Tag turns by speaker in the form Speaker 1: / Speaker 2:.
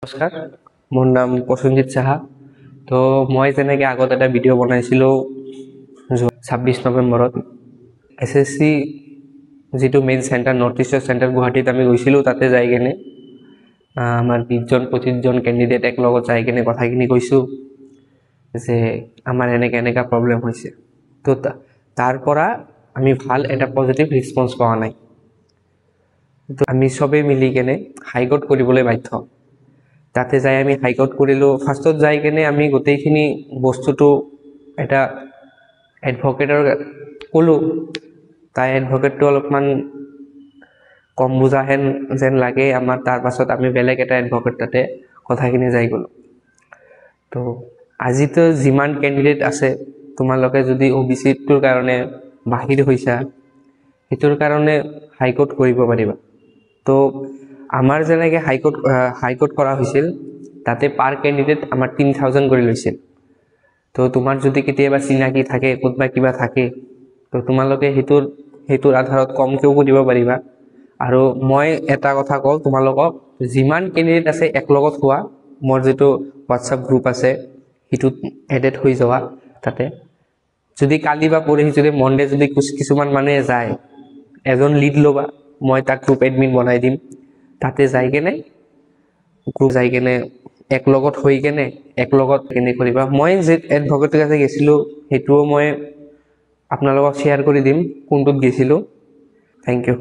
Speaker 1: নমস্কাৰ, মোৰ নাম প্ৰসেনজিৎ সাহা। তো মই যেনেকৈ আগত এটা ভিডিঅ' বনাইছিলোঁ 26 নৱেম্বৰত SSC যিটো মেইন চেণ্টাৰ নৰ্থ ইষ্টৰ চেণ্টাৰ গুৱাহাটীত আমি গৈছিলোঁ। তাতে যাই কেনে আমাৰ 20-25জন কেণ্ডিডেট একলগত যাই কেনে কথাখিনি কৈছোঁ যে আমাৰ এনেকুৱা প্ৰব্লেম হৈছে। তো তাৰ পৰা আমি ভাল এটা পজিটিভ ৰেছপন্স পোৱা নাই। তো আমি চবেই মিলি কেনে হাইকোৰ্ট কৰিবলৈ বাধ্য। তাতে যাই আমি হাইকোৰ্ট কৰিলোঁ। ফাৰ্ষ্টত যাই কেনে আমি গোটেইখিনি বস্তুটো এটা এডভকেটৰ ক'লোঁ। তাই এডভকেটটো অলপমান কম বুজা যেন লাগে আমাৰ। তাৰ পাছত আমি বেলেগ এটা এডভকেট তাতে কথাখিনি যাই গ'লোঁ। তো আজিতো যিমান কেণ্ডিডেট আছে, তোমালোকে যদি OBCটোৰ কাৰণে বাহিৰ হৈছা, সেইটোৰ কাৰণে হাইকোৰ্ট কৰিব পাৰিবা। তো আমাৰ যেনেকৈ হাইকোৰ্ট কৰা হৈছিল, তাতে পাৰ কেণ্ডিডেট আমাৰ 3000 কৰি লৈছিল। তো তোমাৰ যদি কেতিয়াবা চিনাকি থাকে, ক'তবা কিবা থাকে, তো তোমালোকে সেইটোৰ আধাৰত কমকৈও কৰিব পাৰিবা। আৰু মই এটা কথা কওঁ তোমালোকক, যিমান কেণ্ডিডেট আছে একলগত হোৱা। মোৰ যিটো হোৱাটছআপ গ্ৰুপ আছে সেইটোত এডেড হৈ যোৱা। তাতে যদি কালি বা পৰহি যদি মনডে যদি কিছুমান মানুহে যায়, এজন লিড ল'বা, মই তাক গ্ৰুপ এডমিন বনাই দিম। তাতে যাই কেনে একলগত হৈ কেনে একলগত কৰিবা। মই যে এডভকেটৰ কাছে গৈছিলোঁ, সেইটোও মই আপোনালোকক শ্বেয়াৰ কৰি দিম কোনটোত গৈছিলোঁ। Thank U.